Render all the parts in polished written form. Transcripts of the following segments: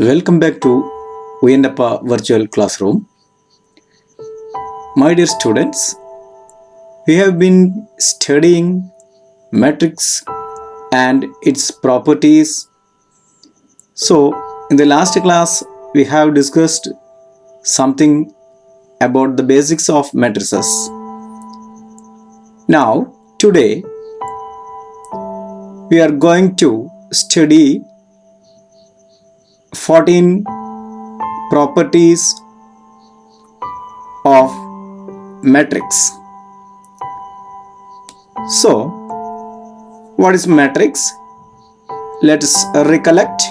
Welcome back to Uyendappa Virtual Classroom. My dear students, we have been studying matrix and its properties. So, in the last class, we have discussed something about the basics of matrices. Now, today, we are going to study 14 properties of matrix. So, what is matrix? Let us recollect.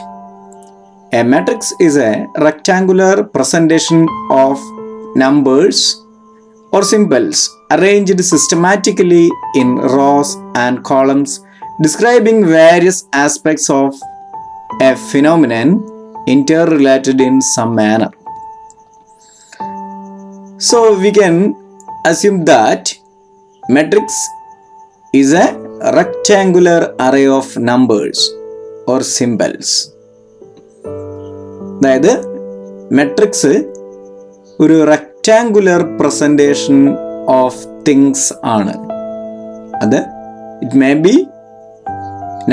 A matrix is a rectangular presentation of numbers or symbols arranged systematically in rows and columns describing various aspects of a phenomenon interrelated in some manner. So we can assume that matrix is a rectangular array of numbers or symbols. അതായത് matrix ഒരു rectangular presentation of things ആണ്. അത് it may B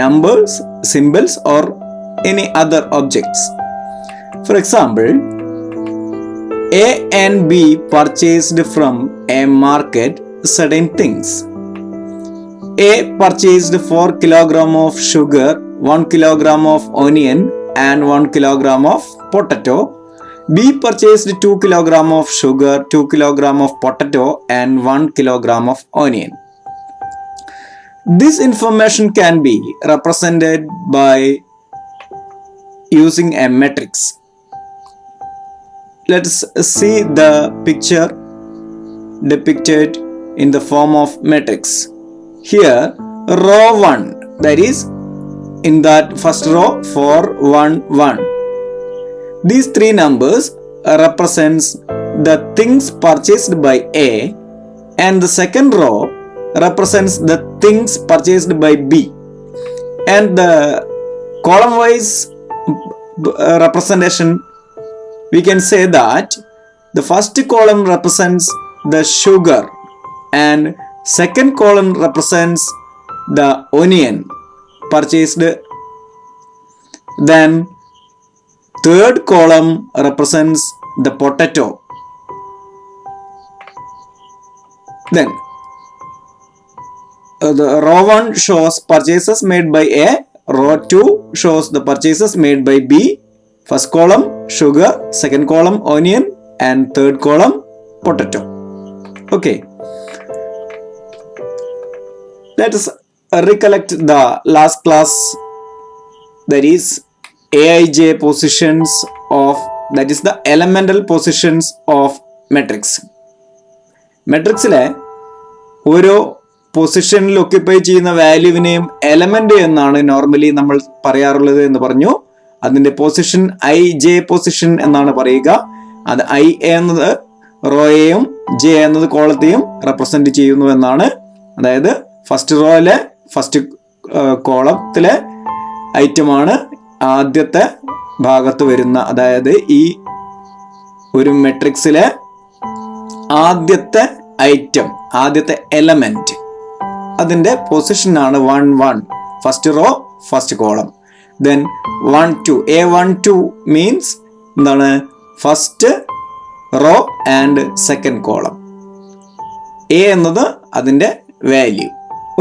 numbers, symbols or any other objects. For example, A and B purchased from a market certain things. A purchased 4 kg of sugar, 1 kg of onion and 1 kg of potato. B purchased 2 kg of sugar, 2 kg of potato and 1 kg of onion. This information can be represented by using a matrix. Let's see the picture depicted in the form of matrix. Here, row 1, that is, in that first row, 4, 1, 1. These three numbers represents the things purchased by A, and the second row represents the things purchased by B, and the column wise representation, we can say that the first column represents the sugar and second column represents the onion purchased, then third column represents the potato, then the row 1 shows purchases made by A, row 2 shows the purchases made by B, first column sugar, second column onion and third column potato. Okay, let us recollect the last class, that is Aij positions of, that is the elemental positions of matrix. മെട്രിക്സിലെ ഓരോ പൊസിഷനിൽ occupy ചെയ്യുന്ന വാല്യൂവിനെയും element എന്നാണ് normally നമ്മൾ പറയാറുള്ളത് എന്ന് പറഞ്ഞു. അതിന്റെ position ij position എന്നാണ് പറയുക. അത് i എന്നത് റോയെയും j എന്നത് കോളത്തെയും റെപ്രസെന്റ് ചെയ്യുന്നു എന്നാണ്. അതായത് ഫസ്റ്റ് റോയിലെ ഫസ്റ്റ് കോളത്തിലെ ഐറ്റമാണ് ആദ്യത്തെ ഭാഗത്ത് വരുന്ന, അതായത് ഈ ഒരു മെട്രിക്സിലെ ആദ്യത്തെ ഐറ്റം, ആദ്യത്തെ എലമെന്റ്, അതിന്റെ പൊസിഷൻ ആണ് 1 1, first row first column. Then 1 2, A12 means എന്താണ്, first row and second column. A എന്നത് അതിന്റെ value,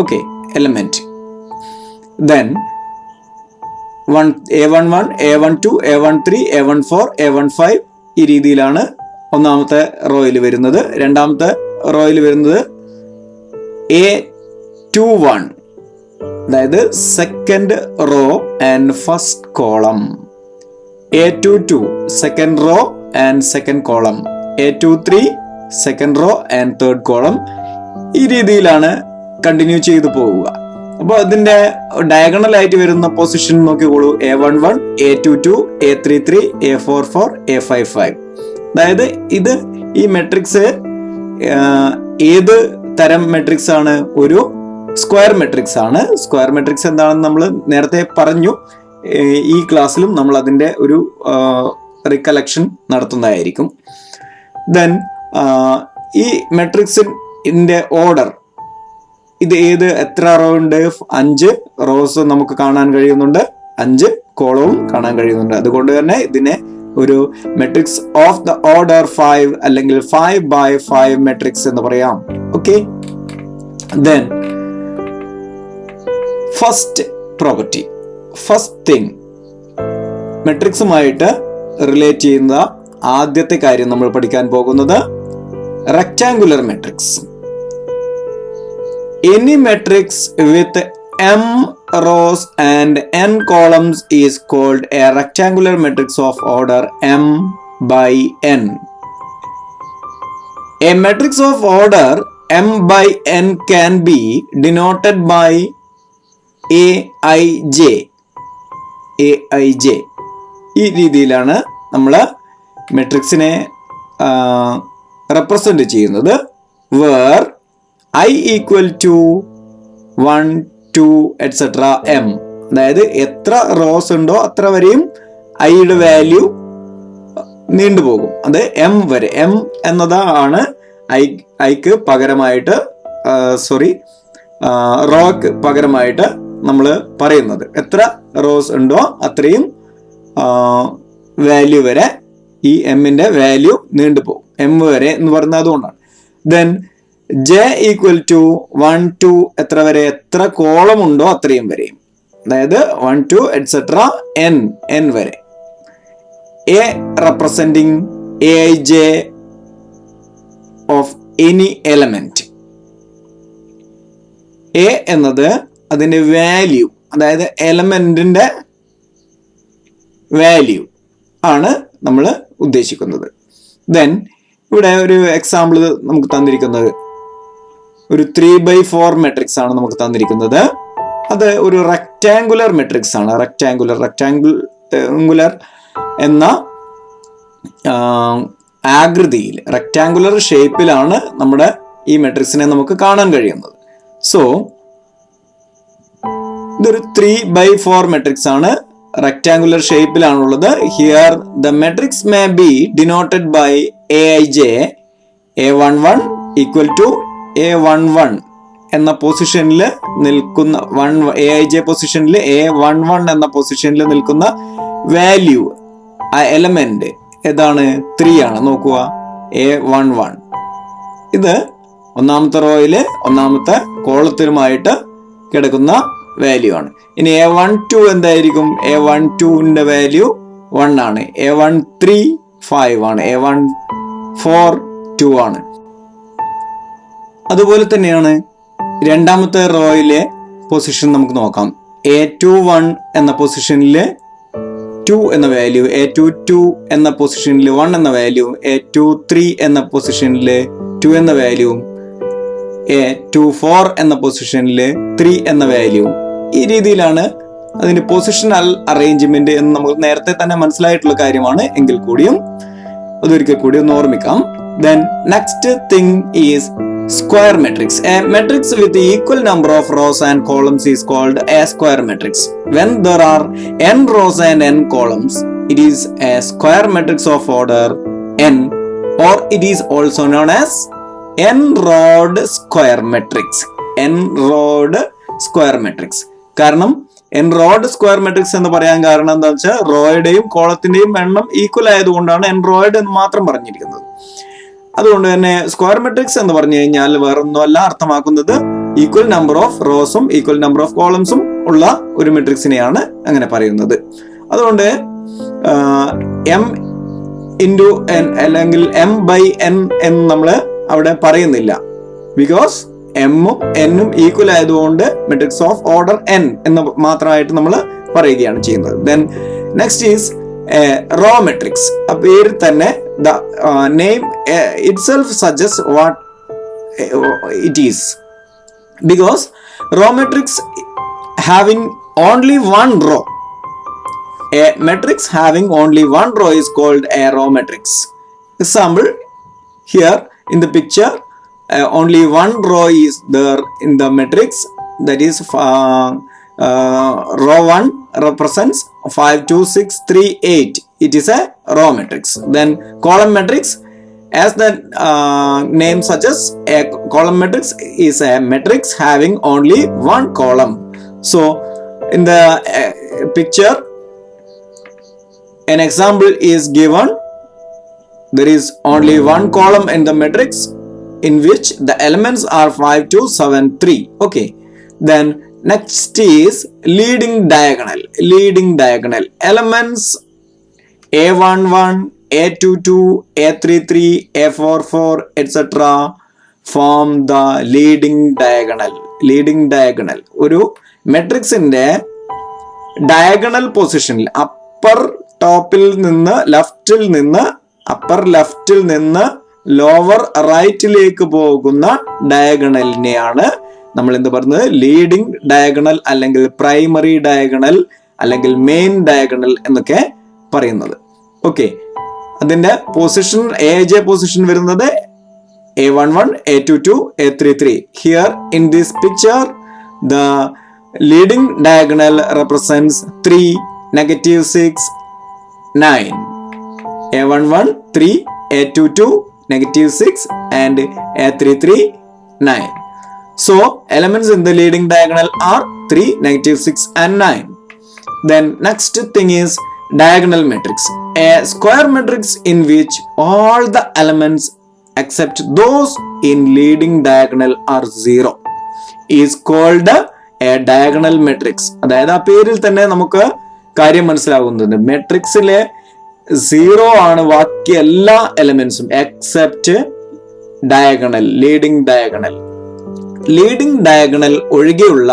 okay, element. Then A11, A12, A13, A14, A15 ഈ രീതിയിലാണ് ഒന്നാമത്തെ റോയിൽ വരുന്നത്. രണ്ടാമത്തെ റോയിൽ വരുന്നത് A21, അതായത് second row and first column. A22 second row and second column. A23 second row and third column. ഈ രീതിയിലാണ് കണ്ടിന്യൂ ചെയ്തു പോവുക. അപ്പോൾ അതിന്റെ ഡയഗണൽ ആയിട്ട് വരുന്ന പൊസിഷൻ നോക്കിക്കോളൂ. A11, A22, A33, A44, A55. അതായത് ഇത് ഈ മെട്രിക്സ് ഏത് തരം മെട്രിക്സ് ആണ്? ഒരു സ്ക്വയർ മെട്രിക്സ് ആണ്. സ്ക്വയർ മെട്രിക്സ് എന്താണെന്ന് നമ്മൾ നേരത്തെ പറഞ്ഞു. ഈ ക്ലാസ്സിലും നമ്മൾ അതിൻ്റെ ഒരു റിക്കലക്ഷൻ നടത്തുന്നതായിരിക്കും. ദെൻ ഈ മെട്രിക്സിൻ്റെ ഓർഡർ ഇത് എത്ര റോ ഉണ്ട്? 5 റോസ് നമുക്ക് കാണാൻ കഴിയുന്നുണ്ട്, 5 കോളവും കാണാൻ കഴിയുന്നുണ്ട്. അതുകൊണ്ട് തന്നെ ഇതിനെ ഒരു മെട്രിക്സ് ഓഫ് ദ ഓർഡർ 5 അല്ലെങ്കിൽ 5x5 മെട്രിക്സ് എന്ന് പറയാം. Okay, then first property, first thing, മെട്രിക്സുമായിട്ട് റിലേറ്റ് ചെയ്യുന്ന ആദ്യത്തെ കാര്യം നമ്മൾ പഠിക്കാൻ പോകുന്നത് rectangular matrix. Any matrix with m rows and n columns is called a rectangular matrix of order m by n. A matrix of order m by n can be denoted by aij. aij ഈ രീതിയിലാണ് നമ്മൾ മെട്രിക്സിനെ represent ചെയ്യുന്നത്. Where I equal to 1, 2, etc. m. അതായത് എത്ര rose ഉണ്ടോ അത്ര വരെയും ഐയുടെ വാല്യൂ നീണ്ടുപോകും. അത് m വരെ. m എന്നതാണ് ഐക്ക് പകരമായിട്ട് റോക്ക് പകരമായിട്ട് നമ്മൾ പറയുന്നത്. എത്ര റോസ് ഉണ്ടോ അത്രയും വാല്യൂ വരെ ഈ എമ്മിന്റെ വാല്യൂ നീണ്ടുപോകും. m വരെ എന്ന് പറയുന്നത് അതുകൊണ്ടാണ്. ദെൻ j ഈക്വൽ ടു 1, 2 എത്ര വരെ? എത്ര കോളം ഉണ്ടോ അത്രയും വരെയും. അതായത് 1, 2 എറ്റ്സെട്ര n വരെ. a representing aij of any element. a എന്നത് അതിന്റെ വാല്യൂ, അതായത് എലമെന്റിന്റെ വാല്യൂ ആണ് നമ്മൾ ഉദ്ദേശിക്കുന്നത്. ദെൻ ഇവിടെ ഒരു എക്സാമ്പിൾ നമുക്ക് തന്നിരിക്കുന്നത് ഒരു 3x4 മെട്രിക്സ് ആണ് നമുക്ക് തന്നിരിക്കുന്നത്. അത് ഒരു റെക്ടാങ്കുലർ മെട്രിക്സ് ആണ്. റെക്ടാങ്കുലർ എന്ന ആകൃതിയിൽ, റെക്ടാങ്കുലർ ഷേപ്പിലാണ് നമ്മുടെ ഈ മെട്രിക്സിനെ നമുക്ക് കാണാൻ കഴിയുന്നത്. സോ ഇതൊരു 3x4 മെട്രിക്സ് ആണ്, റെക്ടാങ്കുലർ ഷേപ്പിലാണുള്ളത്. Here the matrix may be denoted by aij a11 equal to a11 എന്ന പൊസിഷനിൽ നിൽക്കുന്ന aij പൊസിഷനിൽ a11 എന്ന പൊസിഷനിൽ നിൽക്കുന്ന വാല്യൂ, ആ എലമെന്റ് ഏതാണ്? 3 ആണ്. നോക്കുക, a11 ഇത് ഒന്നാമത്തെ റോയില് ഒന്നാമത്തെ കോളത്തിലുമായിട്ട് കിടക്കുന്ന വാല്യൂ ആണ്. ഇനി a12 എന്തായിരിക്കും? a12ന്റെ വാല്യൂ 1 ആണ്. a13 5 ആണ്. a14 2 ആണ്. അതുപോലെ തന്നെയാണ് രണ്ടാമത്തെ റോയിലെ പൊസിഷൻ നമുക്ക് നോക്കാം. a21 എന്ന പൊസിഷനിൽ 2 എന്ന വാല്യൂ, a22 എന്ന പൊസിഷനിൽ 1 എന്ന വാല്യൂ, a23 എന്ന പൊസിഷനിൽ 2 എന്ന വാല്യൂ, a24 എന്ന പൊസിഷനിൽ 3 എന്ന വാല്യൂ. ഈ രീതിയിലാണ് അതിന്റെ പൊസിഷണൽ അറേഞ്ച്മെന്റ് എന്ന് നമുക്ക് നേരത്തെ തന്നെ മനസ്സിലായിട്ടുള്ള കാര്യമാണ്. എങ്കിൽ കൂടിയും അതൊരിക്കൽ കൂടി ഒന്ന് ഓർമ്മിക്കാം. Then next thing is square matrix. A matrix with equal number of rows and columns is called a square matrix. When there are n rows and n columns, it is a square matrix of order n, or it is also known as n-rowed square matrix. n-rowed square matrix. കാരണം n-rowed square matrix എന്ന് പറയാൻ കാരണം എന്താ വെച്ചാൽ റോയുടെയും കോളത്തിന്റെയും എണ്ണം equal ആയതുകൊണ്ടാണ് n-rowed എന്ന് മാത്രം പറഞ്ഞിരിക്കുന്നത്. അതുകൊണ്ട് തന്നെ സ്ക്വയർ മെട്രിക്സ് എന്ന് പറഞ്ഞു കഴിഞ്ഞാൽ വേറൊന്നുമല്ല അർത്ഥമാക്കുന്നത് ഈക്വൽ നമ്പർ ഓഫ് റോസും ഈക്വൽ നമ്പർ ഓഫ് കോളംസും ഉള്ള ഒരു മെട്രിക്സിനെയാണ് അങ്ങനെ പറയുന്നത്. അതുകൊണ്ട് m ഇൻറ്റു n അല്ലെങ്കിൽ m ബൈ n എന്ന് നമ്മൾ അവിടെ പറയുന്നില്ല. ബിക്കോസ് എമ്മും എന്നും ഈക്വൽ ആയതുകൊണ്ട് മെട്രിക്സ് ഓഫ് ഓർഡർ n എന്ന് മാത്രമായിട്ട് നമ്മൾ പറയുകയാണ് ചെയ്യുന്നത്. Then next is raw matrix. ആ പേര് തന്നെ the name itself suggests what it is, because row matrix having only one row, a matrix having only one row is called a row matrix. Example, here in the picture only one row is there in the matrix, that is row 1 represents 5, 2, 6, 3, 8. It is a row matrix. Then column matrix, as the name suggests, a column matrix is a matrix having only one column. So in the picture, an example is given. There is only one column in the matrix in which the elements are 5, 2, 7, 3. Okay. Then next is leading diagonal. Leading diagonal elements A11, A22, A33, A44, etc. form the leading diagonal. Leading diagonal. ഒരു മെട്രിക്സിന്റെ diagonal പൊസിഷനിൽ upper ടോപ്പിൽ നിന്ന് upper ലെഫ്റ്റിൽ നിന്ന് lower റൈറ്റിലേക്ക് പോകുന്ന ഡയഗണലിനെയാണ് നമ്മൾ എന്ത് പറയുന്നത്? ലീഡിംഗ് ഡയഗണൽ അല്ലെങ്കിൽ പ്രൈമറി ഡയഗണൽ അല്ലെങ്കിൽ മെയിൻ ഡയഗണൽ എന്നൊക്കെ പറയുന്നത്. ഓക്കെ, അതിന്റെ പൊസിഷൻ AJ പൊസിഷൻ വരുന്നത് A11, A22, A33. Here in this picture, the leading diagonal represents 3, -6, 9. A11, 3, A22, -6, and A33, 9. So elements in the leading diagonal are 3, -6, and 9. Then next thing is diagonal matrix. A square matrix in which all the elements except those in leading diagonal are 0 is called a diagonal matrix. അതായത് ആ പേരിൽ തന്നെ നമുക്ക് കാര്യം മനസ്സിലാകുന്നത് മെട്രിക്സിലെ 0 ആണ് ബാക്കി എല്ലാ എലമെന്റ്സും except diagonal, leading diagonal. Leading diagonal ഒഴികെയുള്ള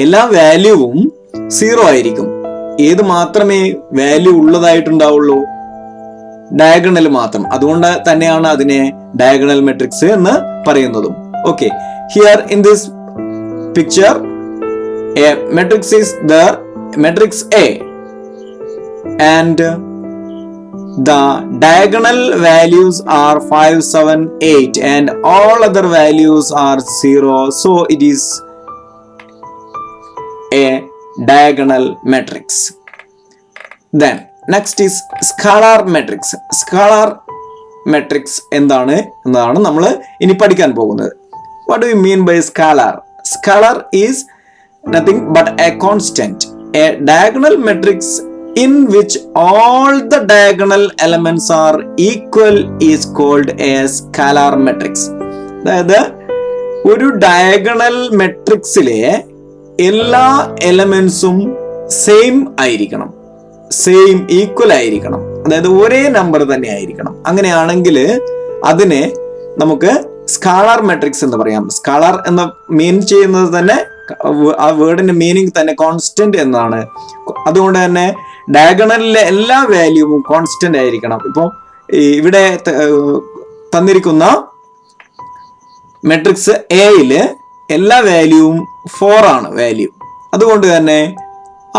എല്ലാ വാല്യൂവും 0 ആയിരിക്കും. ഏത് മാത്രമേ വാല്യൂ ഉള്ളതായിട്ടുണ്ടാവുള്ളൂ? ഡയഗണൽ മാത്രം. അതുകൊണ്ട് തന്നെയാണ് അതിനെ ഡയഗണൽ മെട്രിക്സ് എന്ന് പറയുന്നതും. Okay, here in this picture A matrix is there, matrix A, and the diagonal values are 5, 7, 8 and all other values are 0. So it is a diagonal matrix. Then next is scalar matrix. Scalar matrix എന്താണ് നമ്മൾ ഇനി പഠിക്കാൻ പോകുന്നത്. What do you mean by scalar? Scalar is nothing but a constant. A diagonal matrix in which all the diagonal elements are equal is called a scalar matrix. അതായത് ഒരു diagonal മെട്രിക്സിലെ എല്ലാ എലമെന്റ്സും same ആയിരിക്കണം, same equal ആയിരിക്കണം, അതായത് ഒരേ number തന്നെ ആയിരിക്കണം. അങ്ങനെയാണെങ്കിൽ അതിനെ നമുക്ക് സ്കാലാർ മെട്രിക്സ് എന്ന് പറയാം. സ്കാലാർ എന്ന് മീൻ ചെയ്യുന്നത് തന്നെ, ആ വേർഡിന്റെ മീനിങ് തന്നെ കോൺസ്റ്റന്റ് എന്നാണ്. അതുകൊണ്ട് തന്നെ ഡയഗണലിലെ എല്ലാ വാല്യൂവും കോൺസ്റ്റന്റ് ആയിരിക്കണം. ഇപ്പോൾ ഇവിടെ തന്നിരിക്കുന്ന മെട്രിക്സ് എയില് എല്ലാ വാല്യൂവും 4 ആണ് വാല്യൂ. അതുകൊണ്ട് തന്നെ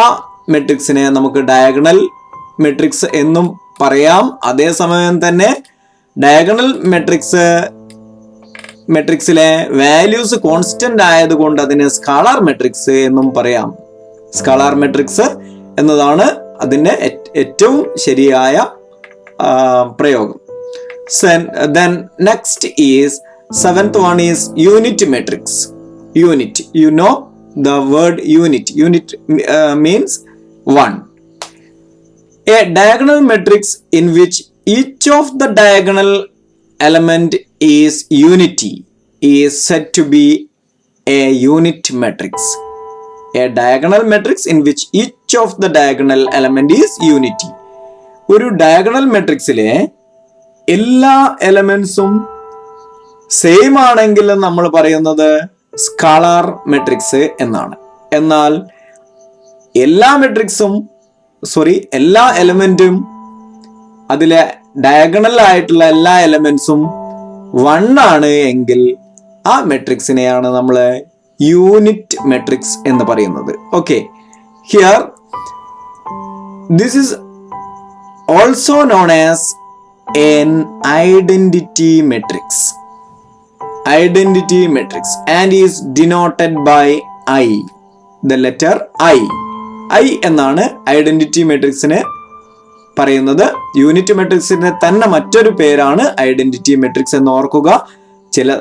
ആ മെട്രിക്സിനെ നമുക്ക് ഡയഗണൽ മെട്രിക്സ് എന്നും പറയാം. അതേസമയം തന്നെ ഡയഗണൽ മെട്രിക്സിലെ വാല്യൂസ് കോൺസ്റ്റന്റ് ആയതുകൊണ്ട് അതിനെ സ്കാലാർ മെട്രിക്സ് എന്നും പറയാം. സ്കാലാർ മെട്രിക്സ് എന്നതാണ് അതിന്റെ ഏറ്റവും ശരിയായ പ്രയോഗം. Then next is 7th one is unit matrix. Unit, you know the word unit. Unit means 1. A diagonal matrix in which each of the diagonal element is unity is said to be a unit matrix. A diagonal matrix in which each of the diagonal element is unity. ഒരു diagonal മെട്രിക്സിലെ എല്ലാ എലമെന്റ്സും same ആണെങ്കിൽ നമ്മൾ പറയുന്നത് scalar matrix എന്നാണ്. എന്നാൽ എല്ലാ എലമെന്റും അതിലെ diagonal ആയിട്ടുള്ള എല്ലാ എലമെന്റ്സും 1 ആണ് എങ്കിൽ ആ മെട്രിക്സിനെയാണ് നമ്മൾ യൂണിറ്റ് മെട്രിക്സ് എന്ന് പറയുന്നത്. Okay, here this is also known as an identity matrix. Identity matrix and is denoted by I, the letter I. I എന്നാണ് ഐഡന്റിറ്റി മെട്രിക്സിനെ പറയുന്നത്. യൂണിറ്റ് മെട്രിക്സിന്റെ തന്നെ മറ്റൊരു പേരാണ് ഐഡന്റിറ്റി മെട്രിക്സ് എന്ന് ഓർക്കുക. ചില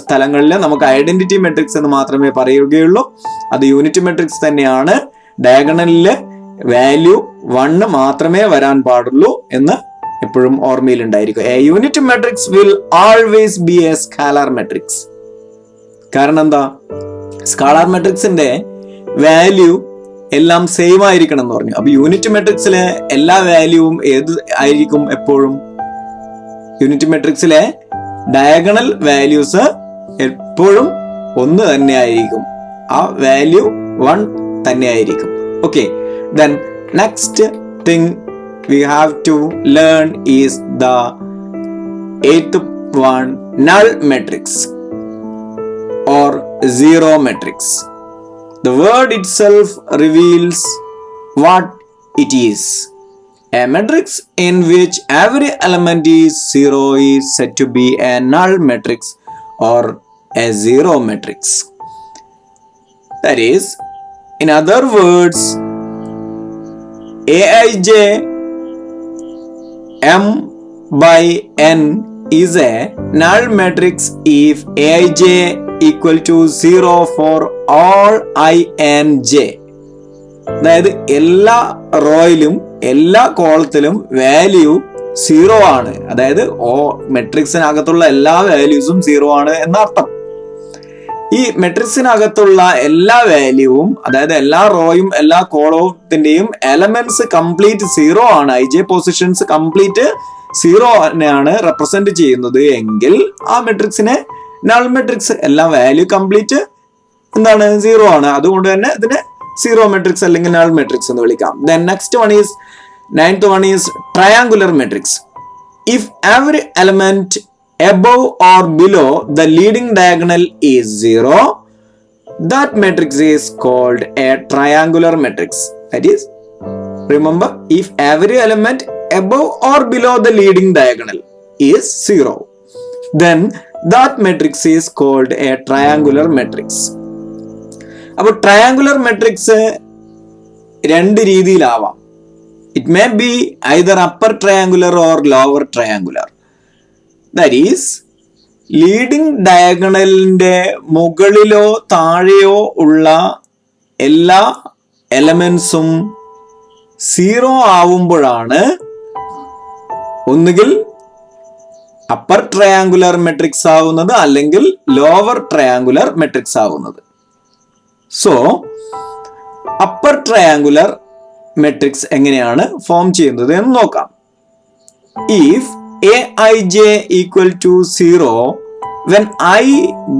സ്ഥലങ്ങളിൽ നമുക്ക് ഐഡന്റിറ്റി മെട്രിക്സ് എന്ന് മാത്രമേ പറയുകയുള്ളൂ. അത് യൂണിറ്റ് മെട്രിക്സ് തന്നെയാണ്. ഡയഗണലില് വാല്യൂ 1 മാത്രമേ വരാൻ പാടുള്ളൂ എന്ന് എപ്പോഴും ഓർമ്മയിൽ ഉണ്ടായിരിക്കും. A unit matrix will always B A scalar matrix. കാരണം എന്താ? സ്കാലാർ മെട്രിക്സിന്റെ വാല്യൂ എല്ലാം സെയിം ആയിരിക്കണം എന്ന് പറഞ്ഞു. അപ്പൊ യൂണിറ്റ് മെട്രിക്സിലെ എല്ലാ വാല്യൂവും ഏത് ആയിരിക്കും? എപ്പോഴും യൂണിറ്റ് മെട്രിക്സിലെ ഡയഗണൽ വാല്യൂസ് എപ്പോഴും 1 തന്നെ ആയിരിക്കും. ആ വാല്യൂ 1 തന്നെ ആയിരിക്കും. Okay, then next thing we have to learn is the 8th one, null matrix or zero matrix. The word itself reveals what it is. A matrix in which every element is 0 is said to be a null matrix or a zero matrix. That is, in other words, Aij M by N is a null matrix if Aij equal to 0 for all I and j. അതായത് എല്ലാ റോയിലും എല്ലാ കോളത്തിലും value 0 ആണ്. അതായത് മെട്രിക്സിനകത്തുള്ള എല്ലാ വാല്യൂസും 0 ആണ് എന്നർത്ഥം. ഈ മെട്രിക്സിനകത്തുള്ള എല്ലാ വാല്യൂവും, അതായത് എല്ലാ റോയും എല്ലാ കോളത്തിന്റെയും എലമെന്റ്സ് കംപ്ലീറ്റ് 0 ആണ്. ij പൊസിഷൻസ് കംപ്ലീറ്റ് 0 ആണ് റെപ്രസെന്റ് ചെയ്യുന്നത് എങ്കിൽ ആ മെട്രിക്സിനെ നൾ മെട്രിക്സ്, എല്ലാ വാല്യൂ കംപ്ലീറ്റ് എന്താണ്? 0 ആണ്. അതുകൊണ്ട് തന്നെ ഇതിനെ സീറോ മെട്രിക്സ് അല്ലെങ്കിൽ നൾ മെട്രിക്സ് എന്ന് വിളിക്കാം. Then next one is 9th one is triangular matrix. If every element above or below the leading diagonal is 0, that matrix is called a triangular matrix. That is, remember, if every element above or below the leading diagonal is 0, then that matrix is called a triangular matrix. അപ്പോൾ triangular matrix 2 രീതിയിലാവാം. It may be either upper triangular or lower triangular. That is, leading ഡയഗണലിന്റെ മുകളിലോ താഴെയോ ഉള്ള എല്ലാ എലമെന്റ്സും 0 ആവുമ്പോഴാണ് ഒന്നുകിൽ upper triangular matrix ആവുന്നത് അല്ലെങ്കിൽ ലോവർ ട്രയാങ്കുലർ മെട്രിക്സ് ആവുന്നത്. സോ അപ്പർ ട്രയാങ്കുലർ മെട്രിക്സ് എങ്ങനെയാണ് ഫോം ചെയ്യുന്നത് എന്ന് നോക്കാം. If Aij equal to 0 when I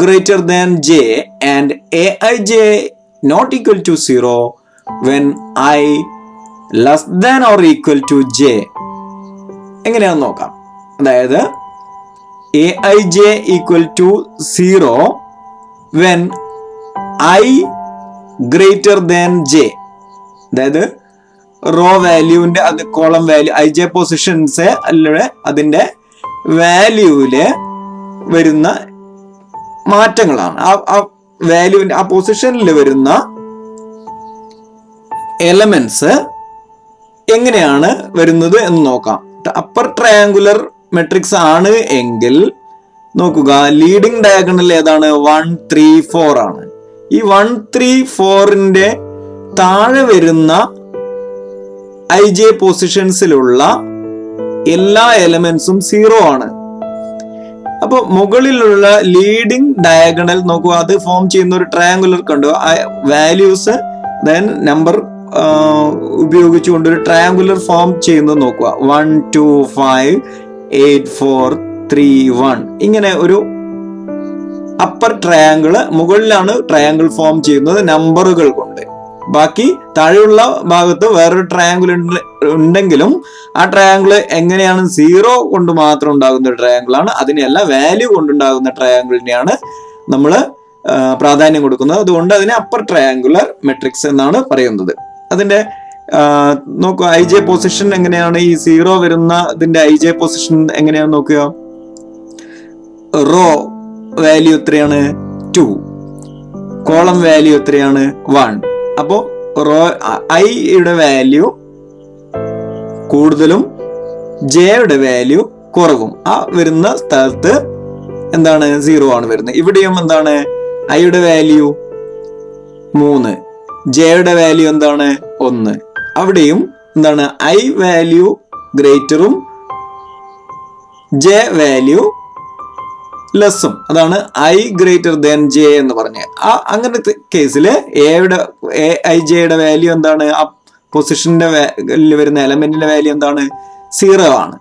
greater than j and Aij not equal to 0 when I less than or equal to j, എങ്ങനെയാണെന്ന് നോക്കാം. അതായത് Aij equal to 0 when I greater than j, അതായത് raw വാല്യൂവിന്റെ അത് column value ij positions അല്ലെ അതിന്റെ വാല്യൂവില് വരുന്ന മാറ്റങ്ങളാണ്. ആ വാല്യൂവിന്റെ ആ പൊസിഷനിൽ വരുന്ന എലമെന്റ്സ് എങ്ങനെയാണ് വരുന്നത് എന്ന് നോക്കാം. അപ്പർ ട്രയാങ്കുലർ മെട്രിക്സ് ആണ് എങ്കിൽ നോക്കുക, ലീഡിംഗ് ഡയഗണൽ ഏതാണ്? 1 3 4 ആണ്. ഈ 1 3 4ന്റെ താഴെ വരുന്ന ij പൊസിഷൻസിലുള്ള എല്ലാ എലമെന്റ്സും 0 ആണ്. അപ്പൊ മുകളിലുള്ള ലീഡിംഗ് ഡയഗണൽ നോക്കുക, അത് ഫോം ചെയ്യുന്ന ഒരു ട്രയാങ്കുലർ കണ്ടു. ആ വാല്യൂസ് നമ്പർ ഉപയോഗിച്ചുകൊണ്ട് ഒരു ട്രയാങ്കുലർ ഫോം ചെയ്യുന്നത് നോക്കുക. 1 2 5 8 4 3 1 ഇങ്ങനെ ഒരു അപ്പർ ട്രയാങ്കിള് മുകളിലാണ് ട്രയാങ്കിൾ ഫോം ചെയ്യുന്നത് നമ്പറുകൾ കൊണ്ട്. ബാക്കി താഴെയുള്ള ഭാഗത്ത് വേറൊരു ട്രയാങ്കിൾ ഉണ്ടെങ്കിലും ആ ട്രയാങ്കിൾ എങ്ങനെയാണ്? 0 കൊണ്ട് മാത്രം ഉണ്ടാകുന്ന ട്രയാങ്കിൾ ആണ്. അതിനെല്ലാം വാല്യൂ കൊണ്ടുണ്ടാകുന്ന ട്രയാങ്കിളിനെയാണ് നമ്മൾ പ്രാധാന്യം കൊടുക്കുന്നത്. അതുകൊണ്ട് അതിനെ അപ്പർ ട്രയാങ്കുലർ മെട്രിക്സ് എന്നാണ് പറയുന്നത്. അതിന്റെ നോക്കുക, ij പൊസിഷൻ എങ്ങനെയാണ്? ഈ 0 വരുന്ന ഇതിന്റെ ij പൊസിഷൻ എങ്ങനെയാണെന്ന് നോക്കുക. റോ വാല്യൂ എത്രയാണ്? 2. കോളം വാല്യൂ എത്രയാണ്? 1. അപ്പോ ഐയുടെ വാല്യൂ കൂടുതലും ജെയുടെ വാല്യൂ കുറവും ആ വരുന്ന സ്ഥലത്ത് എന്താണ് 0 ആണ് വരുന്നത്. ഇവിടെയും എന്താണ് ഐയുടെ വാല്യൂ 3, ജെയുടെ വാല്യൂ എന്താണ് 1. അവിടെയും എന്താണ് ഐ വാല്യൂ ഗ്രേറ്ററും ജെ വാല്യൂ ലെസ്സും, അതാണ് ഐ ഗ്രേറ്റർ ദാൻ ജെ എന്ന് പറഞ്ഞ്. അങ്ങനത്തെ കേസില് ഐ ജെയുടെ വാല്യൂ എന്താണ്, ആ പൊസിഷന്റെ വരുന്ന എലമെന്റിന്റെ വാല്യൂ എന്താണ് 0 ആണ്.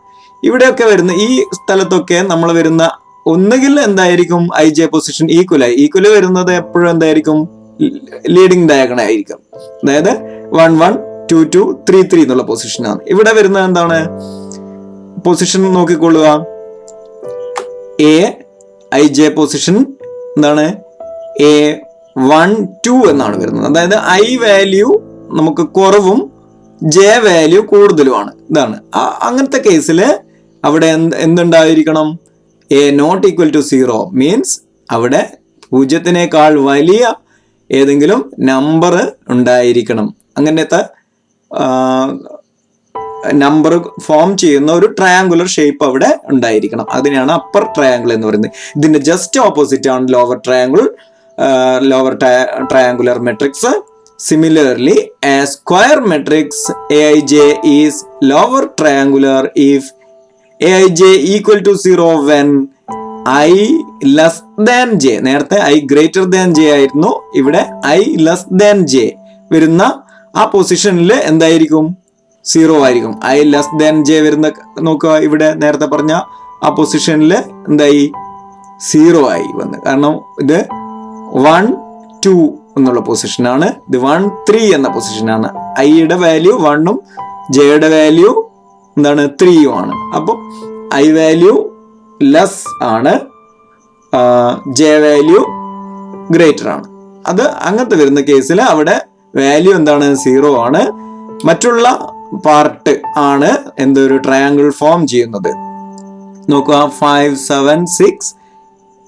ഇവിടെയൊക്കെ വരുന്ന ഈ സ്ഥലത്തൊക്കെ നമ്മൾ വരുന്ന ഒന്നുകിൽ എന്തായിരിക്കും ഐ ജെ പൊസിഷൻ ഈക്വൽ വരുന്നത് എപ്പോഴും എന്തായിരിക്കും ലീഡിങ് ഡയഗണൽ ആയിരിക്കും. അതായത് 1 1 2 2 3 3 എന്നുള്ള പൊസിഷനാണ്. ഇവിടെ വരുന്നത് എന്താണ് പൊസിഷൻ നോക്കിക്കൊള്ളുക. ഐ ജെ പൊസിഷൻ എന്താണ് A1 2 എന്നാണ് വരുന്നത്. അതായത് ഐ വാല്യൂ നമുക്ക് കുറവും ജെ വാല്യൂ കൂടുതലുമാണ്. ഇതാണ് അങ്ങനത്തെ കേസിൽ അവിടെ എന്തുണ്ടായിരിക്കണം, A not equal to 0 means അവിടെ 0-നേക്കാൾ വലിയ ഏതെങ്കിലും നമ്പർ ഉണ്ടായിരിക്കണം. അങ്ങനത്തെ നമ്പർ ഫോം ചെയ്യുന്ന ഒരു ട്രയാങ്കുലർ ഷേപ്പ് അവിടെ ഉണ്ടായിരിക്കണം. അതിനെയാണ് അപ്പർ ട്രയാങ്കിൾ എന്ന് പറയുന്നത്. ഇതിന്റെ ജസ്റ്റ് ഓപ്പോസിറ്റ് ആണ് lower triangular matrix. Similarly, a square matrix Aij is lower triangular if Aij equal to 0 when I less than j. നേരത്തെ I greater than j ആയിരുന്നു, ഇവിടെ I less than j വരുന്ന ആ പൊസിഷനിൽ എന്തായിരിക്കും 0 ആയിരിക്കും. I less than j വരുന്ന നോക്കുക, ഇവിടെ നേരത്തെ പറഞ്ഞ ആ പൊസിഷനിൽ എന്തായി 0 ആയി വന്ന്. കാരണം ഇത് 1 2 എന്നുള്ള പൊസിഷനാണ്, ഇത് 1 3 എന്ന പൊസിഷനാണ്. ഐയുടെ വാല്യൂ 1ഉം ജെയുടെ വാല്യൂ എന്താണ് 3ഉം ആണ്. അപ്പം ഐ വാല്യൂ ലെസ് ആണ്, ജെ വാല്യൂ ഗ്രേറ്റർ ആണ്. അത് അങ്ങനത്തെ വരുന്ന കേസിൽ അവിടെ വാല്യൂ എന്താണ് 0 ആണ്. മറ്റുള്ള പാർട്ട് ആണ് എന്തൊരു ട്രയാങ്കിൾ ഫോം ചെയ്യുന്നത്. നോക്കുക 5 7 6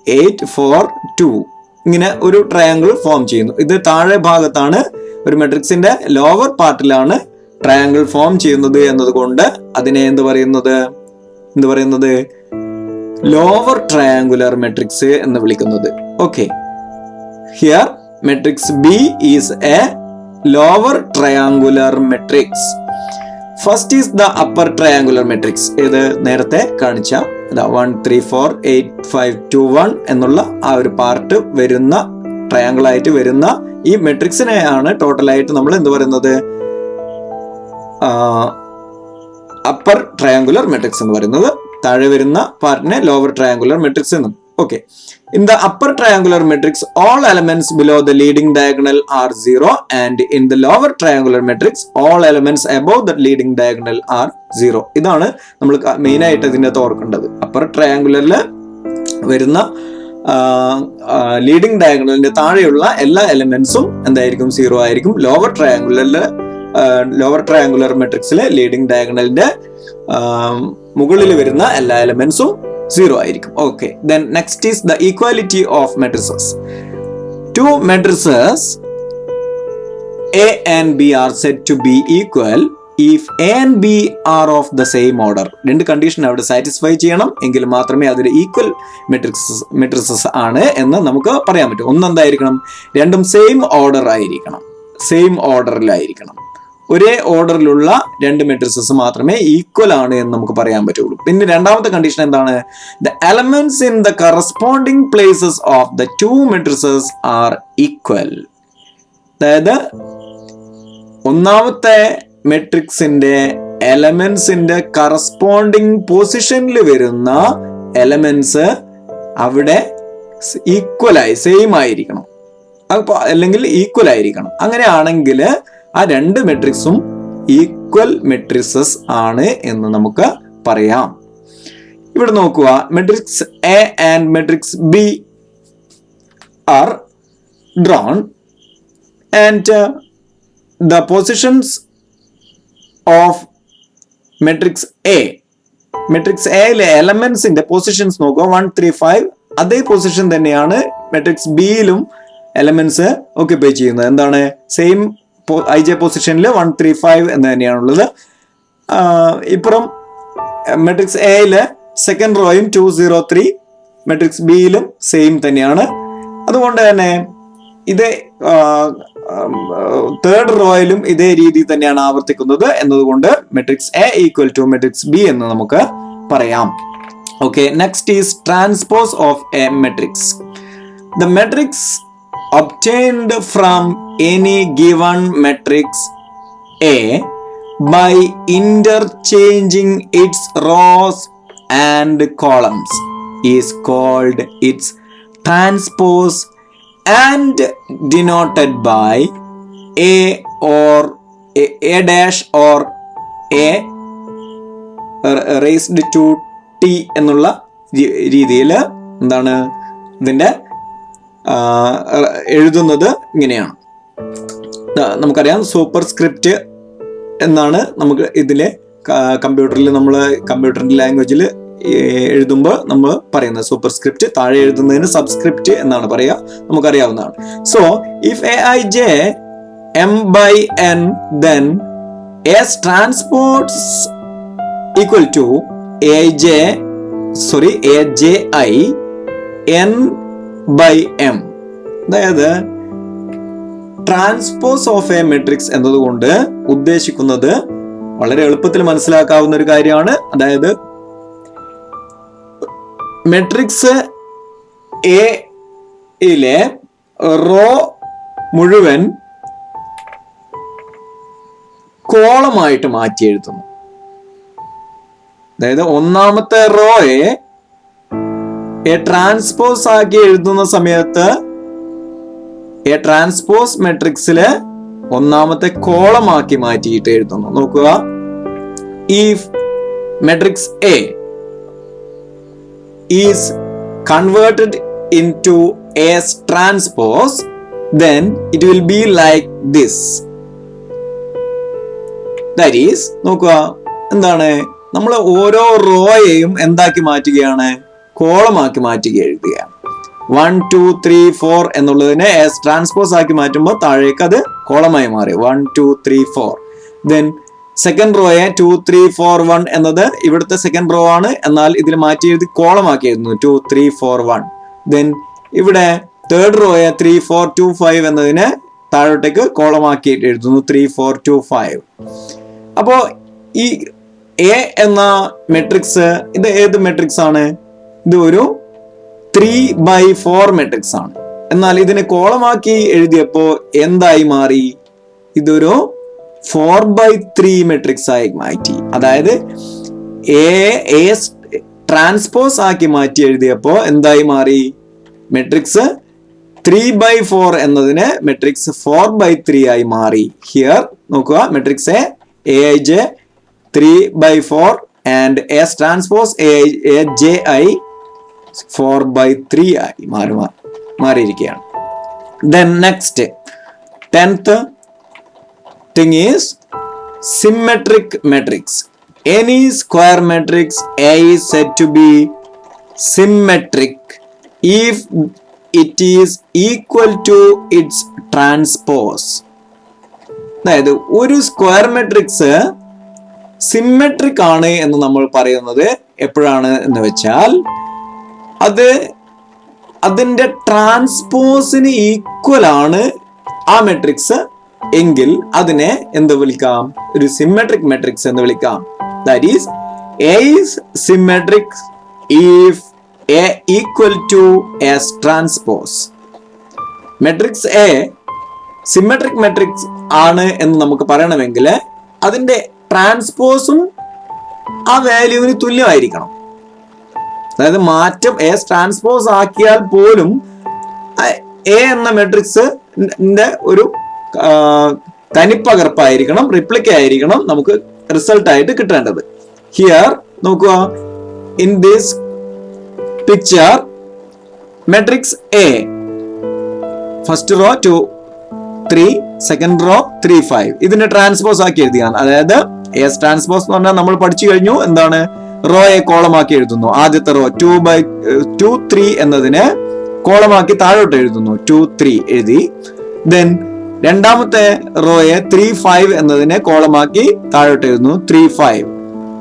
8 4 2 ഇങ്ങനെ ഒരു ട്രയാങ്കിൾ ഫോം ചെയ്യുന്നു. ഇത് താഴെ ഭാഗത്താണ്, ഒരു മെട്രിക്സിന്റെ ലോവർ പാർട്ടിലാണ് ട്രയാങ്കിൾ ഫോം ചെയ്യുന്നത് എന്നതുകൊണ്ട് അതിനെ എന്ത് പറയുന്നത് ലോവർ ട്രയാങ്കുലർ മെട്രിക്സ് എന്ന് വിളിക്കുന്നത്. Okay, here matrix B is A lower triangular matrix. First is the upper triangular matrix. ഇത് നേരത്തെ കാണിച്ച 1 3 4 8 5 2 1 എന്നുള്ള ആ ഒരു പാർട്ട് വരുന്ന ട്രയാങ്കിൾ ആയിട്ട് വരുന്ന ഈ മെട്രിക്സിനെയാണ് ടോട്ടലായിട്ട് നമ്മൾ എന്ത് പറയുന്നത് അപ്പർ ട്രയാങ്കുലർ മെട്രിക്സ് എന്ന് പറയുന്നത്. താഴെ വരുന്ന പാർട്ടിനെ ലോവർ ട്രയാങ്കുലർ മെട്രിക്സ് എന്നും. Okay, in the upper triangular matrix all elements below the leading diagonal are 0 and in the lower triangular matrix all elements above the leading diagonal are 0. ഇതാണ് നമ്മൾ main ആയിട്ട് ഇതിന്റെ ഓർക്കേണ്ടത്. അപ്പർ ട്രയാങ്കുലറിൽ വരുന്ന leading ഡയഗണലിന്റെ താഴെയുള്ള എല്ലാ എലിമെന്റ്സും എന്തായിരിക്കും 0 ആയിരിക്കും. ലോവർ ട്രയാങ്കുലർ മെട്രിക്സിലെ ലീഡിംഗ് ഡയഗണലിന്റെ മുകളിൽ വരുന്ന എല്ലാ എലിമെന്റ്സും 0 ആയിരിക്കും. Okay, then next is the equality of matrices. Two matrices A and B are said to be equal if A and B are of the same order. രണ്ട് condition അവിടെ satisfy ചെയ്യണം, എങ്കിൽ മാത്രമേ അതൊരു ഈക്വൽ മെട്രിസസ് ആണ് എന്ന് നമുക്ക് പറയാൻ പറ്റും. ഒന്നെന്തായിരിക്കണം, രണ്ടും സെയിം ഓർഡറിലായിരിക്കണം. ഒരേ ഓർഡറിലുള്ള രണ്ട് മെട്രിസസ് മാത്രമേ ഈക്വൽ ആണ് എന്ന് നമുക്ക് പറയാൻ പറ്റുള്ളൂ. പിന്നെ രണ്ടാമത്തെ കണ്ടീഷൻ എന്താണ്, the elements in the corresponding places of the two matrices are equal. അതായത് ഒന്നാമത്തെ മെട്രിക്സിന്റെ എലമെന്റ്സിന്റെ കറസ്പോണ്ടിങ് പൊസിഷനിൽ വരുന്ന എലമെന്റ്സ് അവിടെ സെയിം ആയിരിക്കണം, അല്ലെങ്കിൽ ഈക്വൽ ആയിരിക്കണം. അങ്ങനെയാണെങ്കിൽ ആ രണ്ട് മെട്രിക്സും ഈക്വൽ മെട്രിസസ് ആണ് എന്ന് നമുക്ക് പറയാം. ഇവിടെ നോക്കുക, matrix A and matrix B are drawn and the positions of matrix എയിലെ എലമെന്റ്സിന്റെ പൊസിഷൻസ് നോക്കുക. 1 3 5 അതേ പൊസിഷൻ തന്നെയാണ് മെട്രിക്സ് ബിയിലും എലമെന്റ്സ് ഓക്യുപ്പൈ ചെയ്യുന്നത്. എന്താണ്, സെയിം ij പൊസിഷനിൽ 1 3 5 എന്ന് തന്നെയാണുള്ളത്. ഇപ്പുറം മെട്രിക്സ് എയില് സെക്കൻഡ് റോയും 2 0 3, മെട്രിക്സ് ബിയിലും സെയിം തന്നെയാണ്. അതുകൊണ്ട് തന്നെ ഇത് തേർഡ് റോയിലും ഇതേ രീതി തന്നെയാണ് ആവർത്തിക്കുന്നത് എന്നതുകൊണ്ട് matrix A equal to matrix B എന്ന് നമുക്ക് പറയാം. Okay, next is transpose of a matrix. The matrix obtained from any given matrix A by interchanging its rows and columns is called its transpose and denoted by A or A dash or A raised to T എന്നുള്ള രീതിയിൽ എന്താണ് ഇതിൻ്റെ എഴുതുന്നത് ഇങ്ങനെയാണ്. നമുക്കറിയാം super script എന്നാണ് നമുക്ക് ഇതിലെ കമ്പ്യൂട്ടറിൽ നമ്മൾ കമ്പ്യൂട്ടറിൻ്റെ ലാംഗ്വേജിൽ എഴുതുമ്പോൾ നമ്മൾ പറയുന്നത്. സൂപ്പർ സ്ക്രിപ്റ്റ് താഴെ എഴുതുന്നതിന് സബ്സ്ക്രിപ്റ്റ് എന്നാണ് പറയുക, നമുക്കറിയാവുന്നതാണ്. So if Aij m/n then S transpose equal to Aji n/m. അതായത് ട്രാൻസ്പോസ് ഓഫ് എ മെട്രിക്സ് എന്നതുകൊണ്ട് ഉദ്ദേശിക്കുന്നത് വളരെ എളുപ്പത്തിൽ മനസ്സിലാക്കാവുന്ന ഒരു കാര്യമാണ്. അതായത് മെട്രിക്സ് എയിലെ റോ മുഴുവൻ കോളമായിട്ട് മാറ്റി എഴുതുന്നു. അതായത് ഒന്നാമത്തെ റോയെ ട്രാൻസ്പോസ് ആക്കി എഴുതുന്ന സമയത്ത് ട്രാൻസ്പോസ് മെട്രിക്സില് ഒന്നാമത്തെ കോളമാക്കി മാറ്റിയിട്ട് എഴുതുന്നു. നോക്കുക, if matrix A is converted into S transpose then it will be like this. That is, നോക്കുക എന്താണ്, നമ്മൾ ഓരോ റോയെയും എന്താക്കി മാറ്റുകയാണ്, കോളമാക്കി മാറ്റുക എഴുതുകയാണ്. 1 2 3 4 എന്നുള്ളതിനെ എസ് ട്രാൻസ്പോസ് ആക്കി മാറ്റുമ്പോൾ താഴേക്ക് അത് കോളമായി മാറി 1 2 3 4. ദെൻ സെക്കൻഡ് റോയെ 2 3 4 1 എന്നത് ഇവിടുത്തെ സെക്കൻഡ് റോ ആണ്, എന്നാൽ ഇതിൽ മാറ്റി എഴുതി കോളമാക്കി എഴുതുന്നു 2 3 4 1. ദെൻ ഇവിടെ തേർഡ് റോയെ 3 4 2 5 എന്നതിനെ താഴോട്ടേക്ക് കോളമാക്കി എഴുതുന്നു 3 4 2 5. അപ്പോ ഈ എ എന്ന മെട്രിക്സ് ഇത് ഏത് മെട്രിക്സ് ആണ്? ഇത് ഒരു 3/4 മെട്രിക്സ് ആണ്. എന്നാൽ ഇതിനെ കോളമാക്കി എഴുതിയപ്പോ എന്തായി മാറി? ഇതൊരു 4/3 മെട്രിക്സ് ആയി മാറ്റി. അതായത് എ ട്രാൻസ്പോസ് ആക്കി മാറ്റി എഴുതിയപ്പോ എന്തായി മാറി? മെട്രിക്സ് 3/4 എന്നതിന് മെട്രിക്സ് 4/3 ആയി മാറി. ഹിയർ നോക്കുക, matrix Aij 3/4 and S transpose Aji 4/3 ആയി മാറിയിരിക്കുകയാണ്. Then next 10th thing is symmetric matrix. Any square matrix A is said to be symmetric if it is equal to its transpose. അതായത് ഒരു square matrix symmetric ആണ് എന്ന് നമ്മൾ പറയുന്നത് എപ്പോഴാണ് എന്ന് വെച്ചാൽ അത് അതിന്റെ ട്രാൻസ്പോസിന് ഈക്വൽ ആണ് ആ മെട്രിക്സ് എങ്കിൽ അതിനെ എന്ത് വിളിക്കാം? ഒരു സിമെട്രിക് മെട്രിക്സ് എന്ന് വിളിക്കാം. That is A is symmetric if A equal to S transpose. Matrix A symmetric matrix ആണ് എന്ന് നമുക്ക് പറയണമെങ്കിൽ അതിന്റെ ട്രാൻസ്പോസും ആ വാല്യൂവിന് തുല്യമായിരിക്കണം. അതായത് മാറ്റം എസ് ട്രാൻസ്പോസ് ആക്കിയാൽ പോലും എ എന്ന മെട്രിക്സിന്റെ ഒരു തനിപ്പകർപ്പായിരിക്കണം, റിപ്ലിക്ക ആയിരിക്കണം നമുക്ക് റിസൾട്ട് ആയിട്ട് കിട്ടേണ്ടത്. ഹിയർ നോക്കുക, in this picture matrix A first row 2 3, second row 3 5 ഇതിനെ ട്രാൻസ്പോസ് ആക്കി എഴുതിയാണ്. അതായത് എസ് ട്രാൻസ്പോസ് എന്ന് പറഞ്ഞാൽ നമ്മൾ പഠിച്ചു കഴിഞ്ഞു എന്താണ്, റോയെ കോളമാക്കി എഴുതുന്നു. ആദ്യത്തെ റോ 2 3 എന്നതിനെ കോളമാക്കി താഴോട്ട് എഴുതുന്നു 2 3 എഴുതി. ദെൻ രണ്ടാമത്തെ റോയെ 3, 5 എന്നതിനെ കോളമാക്കി താഴോട്ട് എഴുതുന്നു 3, 5.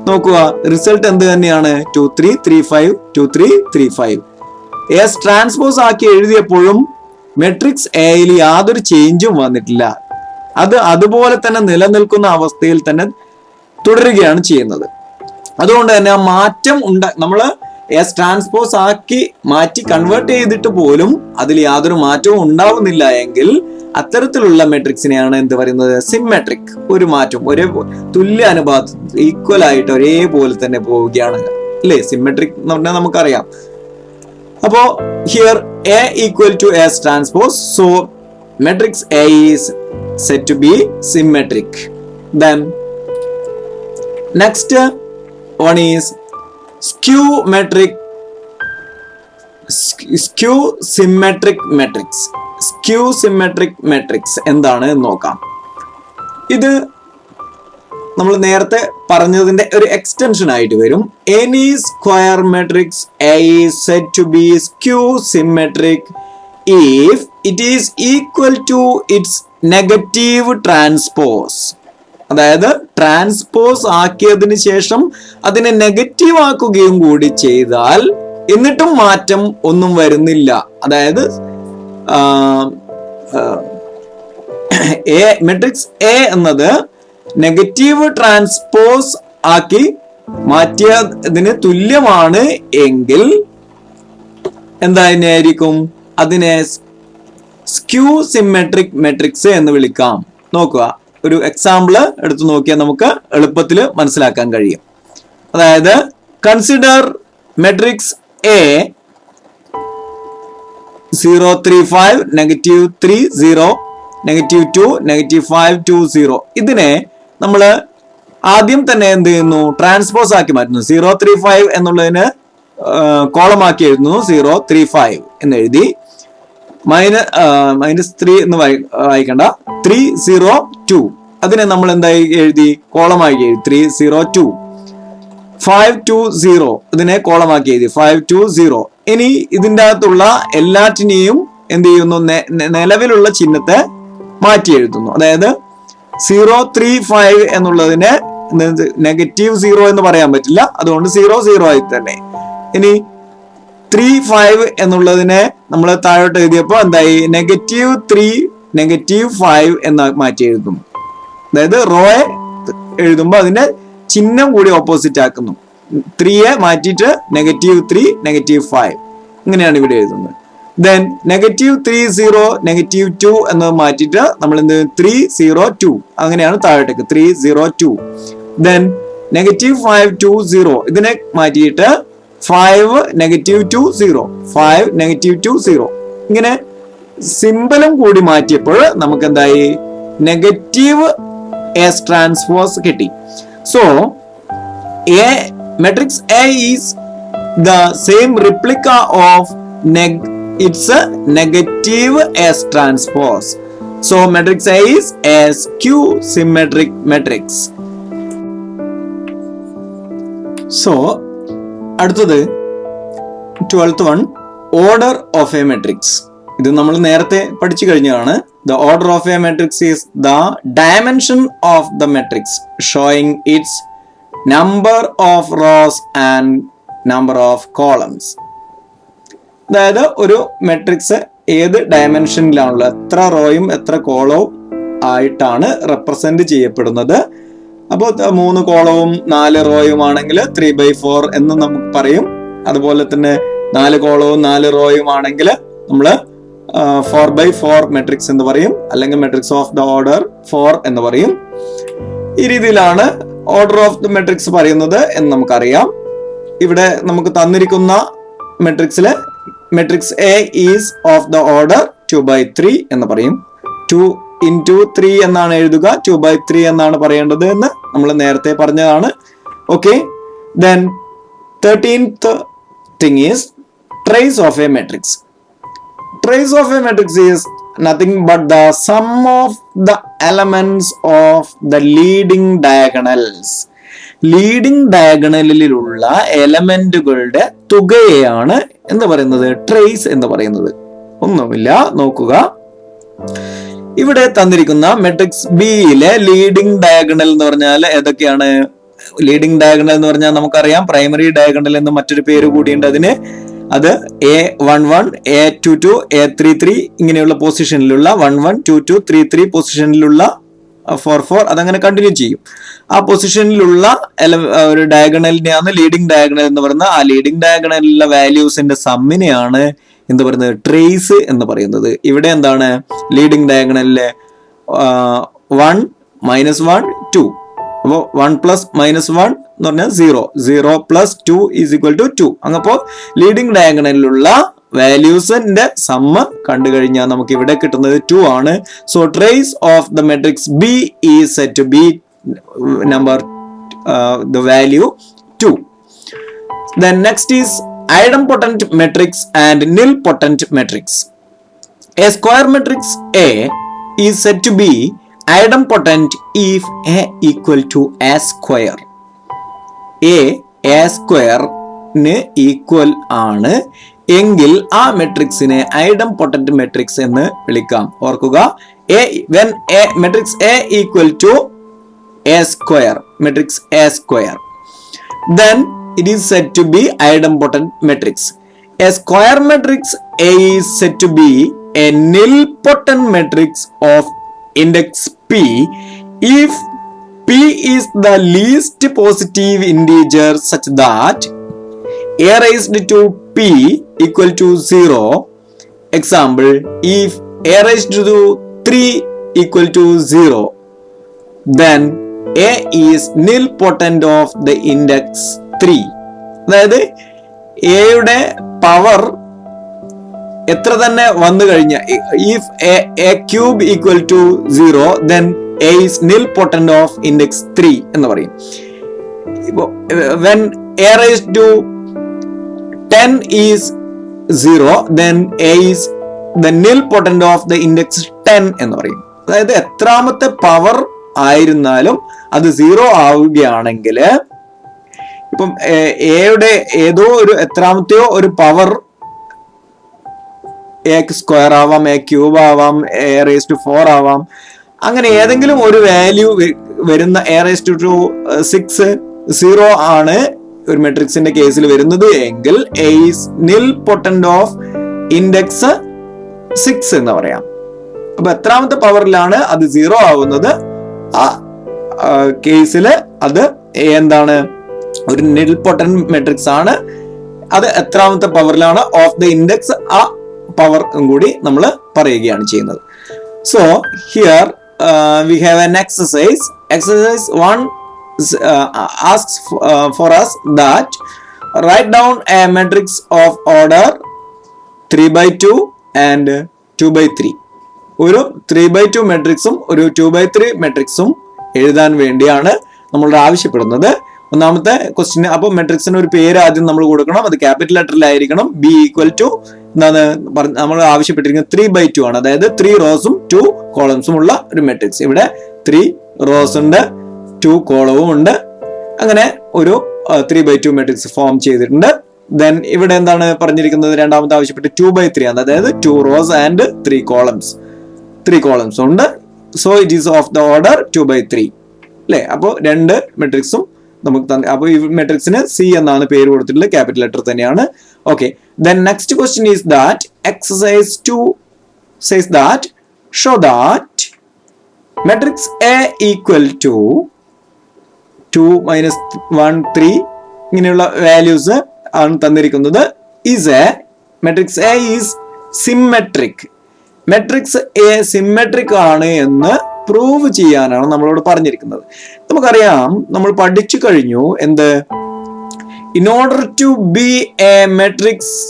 നോക്കുക, റിസൾട്ട് എന്ത് തന്നെയാണ്? 2, 3, 3, 5, 2, 3, 3, 5. എസ് ട്രാൻസ്പോസ് ആക്കി എഴുതിയപ്പോഴും മെട്രിക്സ് എയിൽ യാതൊരു ചേഞ്ചും വന്നിട്ടില്ല. അത് അതുപോലെ തന്നെ നിലനിൽക്കുന്ന അവസ്ഥയിൽ തന്നെ തുടരുകയാണ് ചെയ്യുന്നത്. അതുകൊണ്ട് തന്നെ ആ മാറ്റം നമ്മള് എസ് ട്രാൻസ്പോസ് ആക്കി മാറ്റി കൺവേർട്ട് ചെയ്തിട്ട് പോലും അതിൽ യാതൊരു മാറ്റവും ഉണ്ടാവുന്നില്ല എങ്കിൽ അത്തരത്തിലുള്ള മെട്രിക്സിനെയാണ് എന്ത് പറയുന്നത്? സിമെട്രിക്. ഒരു മാറ്റം ഒരേ തുല്യ അനുപാതം ഈക്വൽ ആയിട്ട് ഒരേപോലെ തന്നെ പോവുകയാണ് അല്ലേ? സിമെട്രിക് എന്ന് പറഞ്ഞാൽ നമുക്കറിയാം. അപ്പോ here A equal to S transpose, so matrix A is said to be symmetric. Then next one is skew symmetric matrix. Skew symmetric matrix എന്താണ് എന്ന് നോക്കാം. ഇത് നമ്മൾ നേരത്തെ പറഞ്ഞതിന്റെ ഒരു എക്സ്റ്റൻഷൻ ആയിട്ട് വരും. Any square matrix A is said to be skew symmetric if it is equal to its negative transpose. അതായത് ട്രാൻസ്പോസ് ആക്കിയതിന് ശേഷം അതിനെ നെഗറ്റീവ് ആക്കുകയും കൂടി ചെയ്താൽ എന്നിട്ടും മാറ്റം ഒന്നും വരുന്നില്ല. അതായത് മെട്രിക്സ് എ എന്നത് നെഗറ്റീവ് ട്രാൻസ്പോസ് ആക്കി മാറ്റിയതിന് തുല്യമാണ് എങ്കിൽ എന്തായിരിക്കും? അതിനെ സ്ക്യൂ സിമെട്രിക് മെട്രിക്സ് എന്ന് വിളിക്കാം. നോക്കുക, ഒരു എക്സാമ്പിൾ എടുത്തു നോക്കിയാൽ നമുക്ക് എളുപ്പത്തിൽ മനസ്സിലാക്കാൻ കഴിയും. അതായത് കൺസിഡർ മെട്രിക്സ് എ 0, 3, 5, -3, 0, -2, -5, 2, 0. ഇതിനെ നമ്മൾ ആദ്യം തന്നെ എന്ത് ചെയ്യുന്നു? ട്രാൻസ്പോസ് ആക്കി മാറ്റുന്നു. 0, 3, 5 എന്നുള്ളതിന് കോളമാക്കി എഴുതുന്നു 0, 3, 5 എന്ന് എഴുതി. -3 എന്ന് വായിക്കണ്ട, 3, 0, 2. അതിനെ നമ്മൾ എന്തായി എഴുതി? കോളമായി എഴുതി 3, 0, 2. 5, 2, 0 ഇതിനെ കോളമാക്കി എഴുതി 5, 2, 0. ഇനി ഇതിൻ്റെ അകത്തുള്ള എല്ലാറ്റിനെയും എന്ത് ചെയ്യുന്നു? നിലവിലുള്ള ചിഹ്നത്തെ മാറ്റി എഴുതുന്നു. അതായത് 0, 3, 5 എന്നുള്ളതിനെ -0 എന്ന് പറയാൻ പറ്റില്ല, അതുകൊണ്ട് 0, 0 ആയി തന്നെ. ഇനി 3, 5 എന്നുള്ളതിനെ നമ്മൾ താഴോട്ട് എഴുതിയപ്പോൾ എന്തായി? -3, -5 എന്ന് മാറ്റി എഴുതും. അതായത് റോയെ എഴുതുമ്പോൾ അതിന്റെ ചിഹ്നം കൂടി ഓപ്പോസിറ്റ് ആക്കുന്നു. 3യെ മാറ്റിയിട്ട് -3, -5 ഇങ്ങനെയാണ് ഇവിടെ എഴുതുന്നത്. ദെൻ -3, 0, -2 എന്ന് മാറ്റിയിട്ട് നമ്മൾ എന്ത്? 3, 0, 2 അങ്ങനെയാണ് താഴോട്ടേക്ക് 3, 0, 2. ദെൻ -5, 2, 0 ഇതിനെ മാറ്റിയിട്ട് 5, -2, 0, 5, -2, 0 ഇങ്ങനെ സിമ്പലും കൂടി മാറ്റിയപ്പോൾ നമുക്ക് എന്തായി? നെഗറ്റീവ് എസ് ട്രാൻസ്പോസ് കിട്ടി. So matrix A is the same replica of its negative S transpose. So matrix A is a skew symmetric matrix. So അടുത്തത് 12th one, order of a matrix. ഇത് നമ്മൾ നേരത്തെ പഠിച്ചു കഴിഞ്ഞതാണ്. The order of a matrix is the dimension of the matrix showing its number of rows and number of columns. അതായത് ഒരു matrix ഏത് ഡയമെൻഷനിലാണുള്ളത്, എത്ര റോയും എത്ര കോളവും ആയിട്ടാണ് റെപ്രസെന്റ് ചെയ്യപ്പെടുന്നത്. അപ്പോൾ 3 കോളവും 4 റോയും ആണെങ്കിൽ 3/4 എന്ന് നമുക്ക് പറയും. അതുപോലെ തന്നെ 4 കോളവും 4 റോയും ആണെങ്കിൽ നമ്മൾ 4/4 മെട്രിക്സ് എന്ന് പറയും, അല്ലെങ്കിൽ മെട്രിക്സ് ഓഫ് ദ ഓർഡർ 4 എന്ന് പറയും. ഈ രീതിയിലാണ് ഓർഡർ ഓഫ് ദ മെട്രിക്സ് പറയുന്നത് എന്ന് നമുക്കറിയാം. ഇവിടെ നമുക്ക് തന്നിരിക്കുന്ന മെട്രിക്സില് matrix A is of the order 2/3 എന്ന് പറയും. 2 into 3 എന്നാണ് എഴുതുക, 2/3 എന്നാണ് പറയേണ്ടത് എന്ന് നമ്മൾ നേരത്തെ പറഞ്ഞതാണ്. Okay, then 13th thing is trace of a matrix. Trace of a matrix is nothing but the sum of the elements of the leading diagonals. Leading ഡയഗണലിലുള്ള എലമെന്റുകളുടെ തുകയെയാണ് എന്ത് പറയുന്നത്? ട്രേസ് എന്ന് പറയുന്നത്. ഒന്നുമില്ല, നോക്കുക. ഇവിടെ തന്നിരിക്കുന്ന മെട്രിക്സ് ബിയിലെ ലീഡിംഗ് ഡയഗണൽ എന്ന് പറഞ്ഞാൽ ഏതൊക്കെയാണ്? ലീഡിംഗ് ഡയഗണൽ എന്ന് പറഞ്ഞാൽ നമുക്കറിയാം പ്രൈമറി ഡയഗണൽ എന്ന് മറ്റൊരു പേര് കൂടിയുണ്ട് അതിന്. അത് A11, A22, A33 ഇങ്ങനെയുള്ള പൊസിഷനിലുള്ള 11, 22, 33 പൊസിഷനിലുള്ള 44 അതങ്ങനെ കണ്ടിന്യൂ ചെയ്യും. ആ പൊസിഷനിലുള്ള ഒരു ഡയഗണലിനെയാണ് ലീഡിംഗ് ഡയഗണൽ എന്ന് പറയുന്നത്. ആ ലീഡിംഗ് ഡയഗണലിലുള്ള വാല്യൂസിന്റെ സമ്മിനെയാണ് എന്ത് പറയുന്നത്? ട്രേസ് എന്ന് പറയുന്നത്. ഇവിടെ എന്താണ് ലീഡിംഗ് ഡയഗണലിലെ 1, -1, 2. അപ്പോൾ 1 + -1 എന്ന് പറഞ്ഞാൽ 0. 0 + 2 = 2. അങ്ങപ്പോ ലീഡിംഗ് ഡയഗണലിലുള്ള വാല്യൂസിന്റെ സമ്മ് കണ്ടു കഴിഞ്ഞാൽ നമുക്ക് ഇവിടെ കിട്ടുന്നത് 2 ആണ്. So trace of the matrix B is said to be number the value 2. Then next is idempotent matrix and nilpotent matrix. A square matrix A is said to be idempotent if A equal to A square. A square ന് equal ആണ് എങ്കിൽ ആ മെട്രിക്സിനെ idempotent matrix എന്ന് വിളിക്കാം. ഓർക്കുക, when A matrix A equal to A square, matrix A square, then it is said to be idempotent matrix. A square matrix A is said to be a nilpotent matrix of index P if P is the least positive integer such that A raised to P equal to 0. Example, if A raised to 3 equal to 0, then A is nilpotent of the index 3. അതായത് എയുടെ power എത്ര തന്നെ വന്നു കഴിഞ്ഞാൽ if a cube equal to 0, then A is nilpotent of index 3 എന്ന് പറയും. ഇപ്പോ when A raised to 10 is 0, then A is the nilpotent of the index 10 എന്ന് പറയും. അതായത് എത്രാമത്തെ പവർ ആയിരുന്നാലും അത് 0 ആവുകയാണെങ്കിൽ, ഇപ്പം എയുടെ ഏതോ ഒരു എത്രാമത്തെയോ ഒരു പവർ എ സ്ക്വയർ ആവാം, എ ക്യൂബ് ആവാം, എ റേസ് ടു 4 ആവാം, അങ്ങനെ ഏതെങ്കിലും ഒരു വാല്യൂ വരുന്ന എ റേസ് ടു 6 0 ആണ് ഒരു മെട്രിക്സിന്റെ കേസിൽ വരുന്നത് എങ്കിൽ എ ഈസ് നിൽപൊട്ടന്റ് ഓഫ് ഇൻഡെക്സ് 6 എന്ന് പറയാം. അപ്പൊ എത്രാമത്തെ പവറിലാണ് അത് 0 ആവുന്നത്, ആ കേസില് അത് എന്താണ്? ഒരു നിൽപൊട്ടന്റ് മെട്രിക്സ് ആണ്. അത് എത്രാമത്തെ പവറിലാണ് ഓഫ് ദ ഇൻഡെക്സ്, ആ പവർ കൂടി നമ്മൾ പറയുകയാണ് ചെയ്യുന്നത്. So here we have an exercise. Exercise 1 asks for us that write down a matrix of order 3/2 and 2/3. ഒരു 3/2 മെട്രിക്സും ഒരു 2/3 മെട്രിക്സും എഴുതാൻ വേണ്ടിയാണ് നമ്മൾ ആവശ്യപ്പെടുന്നത്. ഒന്നാമത്തെ ക്വസ്റ്റ്യൻ, അപ്പൊ മെട്രിക്സിന് ഒരു പേര് ആദ്യം നമ്മൾ കൊടുക്കണം. അത് ക്യാപിറ്റൽ ലെറ്ററിലായിരിക്കണം. ബി ഈക്വൽ ടു എന്താണ് നമ്മൾ ആവശ്യപ്പെട്ടിരിക്കുന്നത്? 3/2 ആണ്. അതായത് 3 റോസും 2 കോളംസും ഉള്ള ഒരു മെട്രിക്സ്. ഇവിടെ 3 റോസ് ഉണ്ട്, 2 കോളവും ഉണ്ട്. അങ്ങനെ ഒരു 3/2 മെട്രിക്സ് ഫോം ചെയ്തിട്ടുണ്ട്. ദെൻ ഇവിടെ എന്താണ് പറഞ്ഞിരിക്കുന്നത്? രണ്ടാമത്തെ ആവശ്യപ്പെട്ട് 2/3 ആണ്. അതായത് 2 റോസ് ആൻഡ് 3 കോളംസ്. 3 കോളംസ് ഉണ്ട്. So it is of the order 2/3 അല്ലേ? അപ്പോൾ 2 മെട്രിക്സും നമുക്ക് തന്നെ. അപ്പോൾ ഈ മെട്രിക്സിന് സി എന്നാണ് പേര് കൊടുത്തിട്ടുള്ളത്, ക്യാപിറ്റൽ ലെറ്റർ തന്നെയാണ്. Okay, then next question is that exercise 2 says that show that matrix A equal to 2 - 1 3 ഇങ്ങനെയുള്ള വാല്യൂസ് ആണ് തന്നിരിക്കുന്നത്. is a matrix A is symmetric. Matrix A symmetric ആണ് എന്ന് പ്രൂവ് ചെയ്യാനാണ് നമ്മളോട് പറഞ്ഞിരിക്കുന്നത്. നമുക്കറിയാം, നമ്മൾ പഠിച്ചു കഴിഞ്ഞു എന്ത്? in order to be a matrix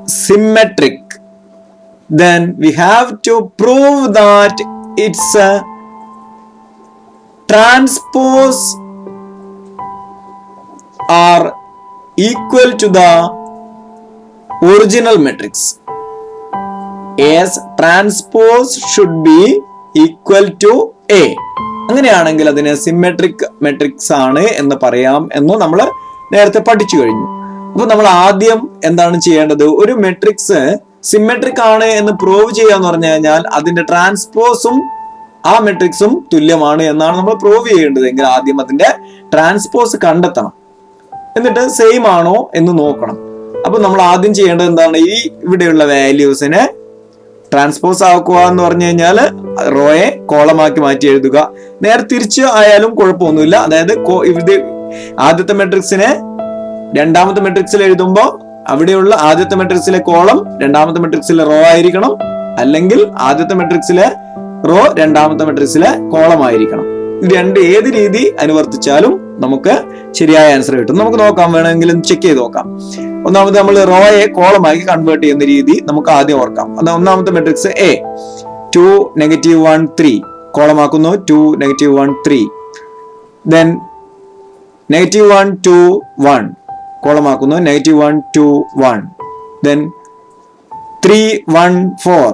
symmetric, then we have to prove that its transpose are equal to the original matrix. A's transpose should be equal to A. അങ്ങനെയാണെങ്കിൽ അതിനെ സിമെട്രിക് മെട്രിക്സ് ആണ് എന്ന് പറയാം എന്ന് നമ്മൾ നേരത്തെ പഠിച്ചു കഴിഞ്ഞു. അപ്പൊ നമ്മൾ ആദ്യം എന്താണ് ചെയ്യേണ്ടത്? ഒരു മെട്രിക്സ് സിമെട്രിക് ആണ് എന്ന് പ്രൂവ് ചെയ്യാന്ന് പറഞ്ഞു കഴിഞ്ഞാൽ അതിന്റെ ട്രാൻസ്പോസും ആ മെട്രിക്സും തുല്യമാണ് എന്നാണ് നമ്മൾ പ്രൂവ് ചെയ്യേണ്ടത്. എങ്കിൽ ആദ്യം അതിന്റെ ട്രാൻസ്പോസ് കണ്ടെത്തണം, എന്നിട്ട് സെയിം ആണോ എന്ന് നോക്കണം. അപ്പൊ നമ്മൾ ആദ്യം ചെയ്യേണ്ടത് എന്താണ്? ഈ ഇവിടെയുള്ള വാല്യൂസിനെ ട്രാൻസ്പോസ് ആക്കുക എന്ന് പറഞ്ഞു കഴിഞ്ഞാൽ റോയെ കോളമാക്കി മാറ്റി എഴുതുക. നേരെ തിരിച്ച് ആയാലും കുഴപ്പമൊന്നുമില്ല. അതായത് ഇത് ആദ്യത്തെ മെട്രിക്സിനെ രണ്ടാമത്തെ മെട്രിക്സിൽ എഴുതുമ്പോൾ അവിടെയുള്ള ആദ്യത്തെ മെട്രിക്സിലെ കോളം രണ്ടാമത്തെ മെട്രിക്സിലെ റോ ആയിരിക്കണം, അല്ലെങ്കിൽ ആദ്യത്തെ മെട്രിക്സിലെ റോ രണ്ടാമത്തെ മെട്രിക്സിലെ കോളം ആയിരിക്കണം. ഏത് രീതി അനുവർത്തിച്ചാലും നമുക്ക് ശരിയായ ആൻസർ കിട്ടും. നമുക്ക് നോക്കാം, വേണമെങ്കിലും ചെക്ക് ചെയ്ത് നോക്കാം. ഒന്നാമത് നമ്മൾ റോയെ കോളമാക്കി കൺവേർട്ട് ചെയ്യുന്ന രീതി നമുക്ക് ആദ്യം ഓർക്കാം. ഒന്നാമത്തെ മെട്രിക്സ് എ 2 -1 3 കോളമാക്കുന്നു. 2 -1 3. ദെൻ -1 2 1 കോളമാക്കുന്നു. -1 2 1. ദെൻ 3 1 4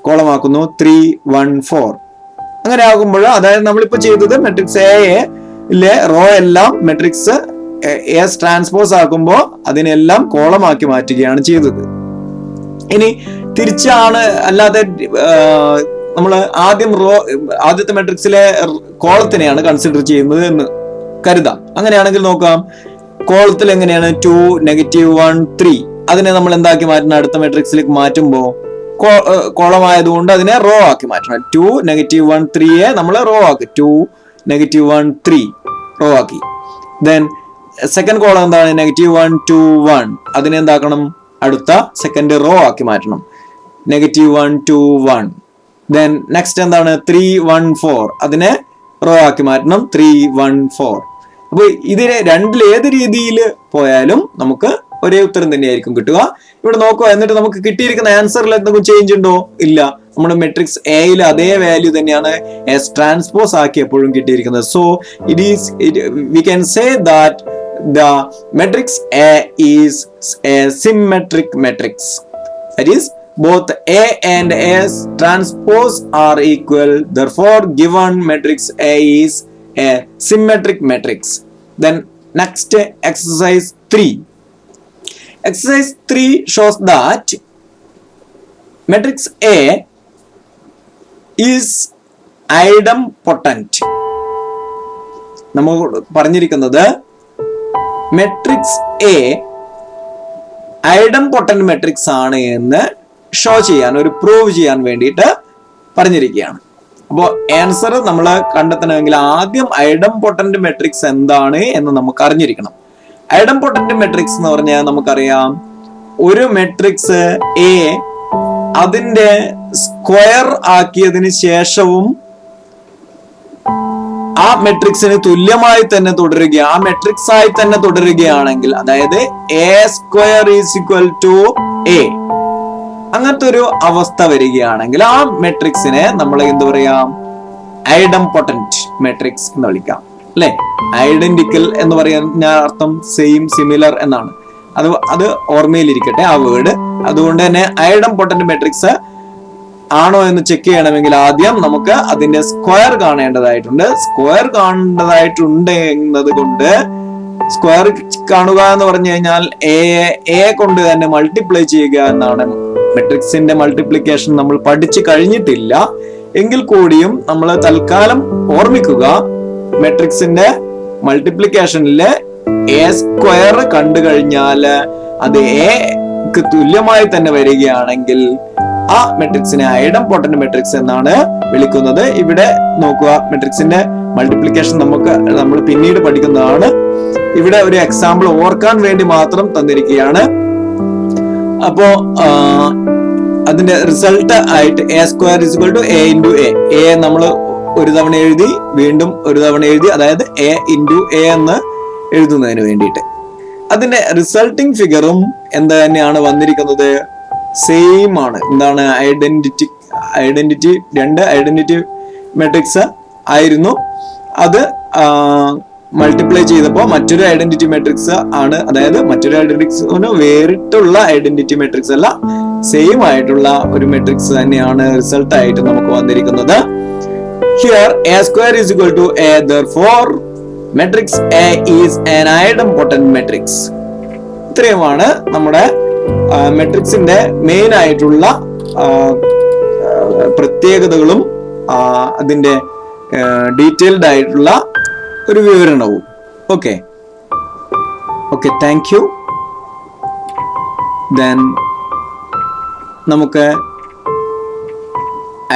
കോളമാക്കുന്നു. 3 1 4. അങ്ങനെ ആകുമ്പോൾ, അതായത് നമ്മളിപ്പോ ചെയ്തത് മെട്രിക്സ് എയിലെ റോ എല്ലാം മെട്രിക്സ് എസ് ട്രാൻസ്പോസ് ആക്കുമ്പോൾ അതിനെല്ലാം കോളമാക്കി മാറ്റുകയാണ് ചെയ്തത്. ഇനി തിരിച്ചാണ്, അല്ലാതെ നമ്മൾ ആദ്യത്തെ മെട്രിക്സിലെ കോളത്തിനെയാണ് കൺസിഡർ ചെയ്യുന്നത് എന്ന് കരുതാം. അങ്ങനെയാണെങ്കിൽ നോക്കാം, കോളത്തിൽ എങ്ങനെയാണ് 2 -1 3 അതിനെ നമ്മൾ എന്താക്കി മാറ്റണം? അടുത്ത മെട്രിക്സിലേക്ക് മാറ്റുമ്പോൾ കോളമായതുകൊണ്ട് അതിനെ റോ ആക്കി മാറ്റണം. 2 -1 3യെ നമ്മൾ റോ ആക്കി, 2 -1 3 റോ ആക്കി. ദെൻ സെക്കൻഡ് കോളം എന്താണ്? -1 2 1 അതിനെ എന്താക്കണം? അടുത്ത സെക്കൻഡ് റോ ആക്കി മാറ്റണം. -1 2 1. ദെൻ നെക്സ്റ്റ് എന്താണ്? 3 1 4 അതിനെ റോ ആക്കി മാറ്റണം. 3 1 4. അപ്പൊ ഇതിനെ രണ്ടിൽ ഏത് രീതിയിൽ പോയാലും നമുക്ക് ഒരേ ഉത്തരം തന്നെയായിരിക്കും കിട്ടുക. ഇവിടെ നോക്കുക, എന്നിട്ട് നമുക്ക് കിട്ടിയിരിക്കുന്ന ആൻസറിൽ എന്തെങ്കിലും ചേഞ്ച് ഉണ്ടോ? ഇല്ല. നമ്മുടെ മെട്രിക്സ് എയിൽ അതേ വാല്യൂ തന്നെയാണ് എസ് ട്രാൻസ്പോസ് ആക്കി എപ്പോഴും കിട്ടിയിരിക്കുന്നത്. So we can say that the matrix A is a symmetric matrix. That is, both A and S transpose are equal. Therefore, given matrix A is a symmetric matrix. Then next, exercise 3. Exercise 3 shows that matrix A is idempotent. നമ്മൾ പറഞ്ഞിരിക്കുന്നത് matrix A idempotent matrix ആണ് എന്ന് show ചെയ്യാൻ, ഒരു prove ചെയ്യാൻ വേണ്ടിയിട്ട് പറഞ്ഞിരിക്കുകയാണ്. അപ്പോൾ ആൻസർ നമ്മൾ കണ്ടെത്തണമെങ്കിൽ ആദ്യം ഐഡംപൊട്ടന്റ് മെട്രിക്സ് എന്താണ് എന്ന് നമുക്ക് അറിഞ്ഞിരിക്കണം. ഐഡംപൊട്ടന്റ് മെട്രിക്സ് എന്ന് പറഞ്ഞാൽ നമുക്കറിയാം, ഒരു മെട്രിക്സ് എ അതിന്റെ സ്ക്വയർ ആക്കിയതിന് ശേഷവും ആ മെട്രിക്സിന് തുല്യമായി തന്നെ തുടരുക, ആ മെട്രിക്സ് ആയി തന്നെ തുടരുകയാണെങ്കിൽ, അതായത് A² = A, അങ്ങനത്തെ ഒരു അവസ്ഥ വരികയാണെങ്കിൽ ആ മെട്രിക്സിനെ നമ്മൾ എന്ത് പറയാം? ഐഡംപൊട്ടന്റ് മെട്രിക്സ് എന്ന് വിളിക്കാം, അല്ലെ? ഐഡന്റിക്കൽ എന്ന് പറയുന്ന അർത്ഥം സെയിം, സിമിലർ എന്നാണ്. അത് ഓർമ്മയിലിരിക്കട്ടെ ആ വേർഡ്. അതുകൊണ്ട് തന്നെ ഐഡംപൊട്ടന്റ് മെട്രിക്സ് ആണോ എന്ന് ചെക്ക് ചെയ്യണമെങ്കിൽ ആദ്യം നമുക്ക് അതിന്റെ സ്ക്വയർ കാണേണ്ടതായിട്ടുണ്ട്. സ്ക്വയർ കാണേണ്ടതായിട്ടുണ്ട് എന്നത് കൊണ്ട്, സ്ക്വയർ കാണുക എന്ന് പറഞ്ഞു കഴിഞ്ഞാൽ എ കൊണ്ട് തന്നെ മൾട്ടിപ്ലൈ ചെയ്യുക എന്നാണ്. മെട്രിക്സിന്റെ മൾട്ടിപ്ലിക്കേഷൻ നമ്മൾ പഠിച്ചു കഴിഞ്ഞിട്ടില്ല എങ്കിൽ കൂടിയും നമ്മൾ തൽക്കാലം ഓർമ്മിക്കുക, മെട്രിക്സിന്റെ മൾട്ടിപ്ലിക്കേഷനില് A² കണ്ടു കഴിഞ്ഞാൽ അത് എക്ക് തുല്യമായി തന്നെ വരികയാണെങ്കിൽ ആ മെട്രിക്സിനെ ഐഡംപൊട്ടന്റ് മെട്രിക്സ് എന്നാണ് വിളിക്കുന്നത്. ഇവിടെ നോക്കുക, മെട്രിക്സിന്റെ മൾട്ടിപ്ലിക്കേഷൻ നമ്മൾ പിന്നീട് പഠിക്കുന്നതാണ്. ഇവിടെ ഒരു എക്സാമ്പിൾ ഓർക്കാൻ വേണ്ടി മാത്രം തന്നിരിക്കുകയാണ്. അപ്പോ അതിന്റെ റിസൾട്ട് ആയിട്ട് A² = A × A. A നമ്മൾ ഒരു തവണ എഴുതി, വീണ്ടും ഒരു തവണ എഴുതി, അതായത് A × A എന്ന് എഴുതുന്നതിന് വേണ്ടിയിട്ട്. അതിന്റെ റിസൾട്ടിങ് ഫിഗറും എന്ത് തന്നെയാണ് വന്നിരിക്കുന്നത്? സെയിം ആണ്. എന്താണ്? ഐഡന്റിറ്റി രണ്ട് ഐഡന്റിറ്റി മെട്രിക്സ് ആയിരുന്നു. അത് മൾട്ടിപ്ലൈ ചെയ്തപ്പോൾ മറ്റൊരു ഐഡന്റിറ്റി മെട്രിക്സ് ആണ്. അതായത് മറ്റൊരു ഐഡന്റിറ്റിക്സിന് വേറിട്ടുള്ള ഐഡന്റിറ്റി മെട്രിക്സ് അല്ല, സെയിം ആയിട്ടുള്ള ഒരു മെട്രിക്സ് തന്നെയാണ് റിസൾട്ട് ആയിട്ട് നമുക്ക് വന്നിരിക്കുന്നത്. Here A² = A. Therefore, matrix A is an idempotent matrix. ഇത്രയുമാണ് നമ്മുടെ മെട്രിക്സിന്റെ മെയിൻ ആയിട്ടുള്ള പ്രത്യേകതകളും അതിന്റെ ഡീറ്റെയിൽഡ് ആയിട്ടുള്ള ഒരു വിവരണവും. Okay, thank you. ദെൻ നമുക്ക്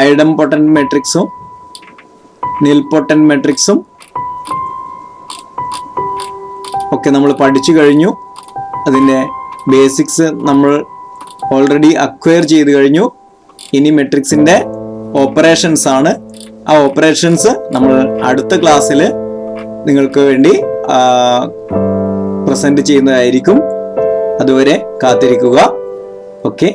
ഐഡംപൊട്ടന്റ് മെട്രിക്സും നിൽപൊട്ടന്റ് മെട്രിക്സും ഒക്കെ നമ്മൾ പഠിച്ചു കഴിഞ്ഞു. അതിൻ്റെ ബേസിക്സ് നമ്മൾ ഓൾറെഡി അക്വയർ ചെയ്ത് കഴിഞ്ഞു. ഇനി മെട്രിക്സിൻ്റെ ഓപ്പറേഷൻസ് ആണ്. ആ ഓപ്പറേഷൻസ് നമ്മൾ അടുത്ത ക്ലാസ്സിൽ നിങ്ങൾക്ക് വേണ്ടി പ്രസന്റ് ചെയ്യുന്നതായിരിക്കും. അതുവരെ കാത്തിരിക്കുക. ഓക്കെ.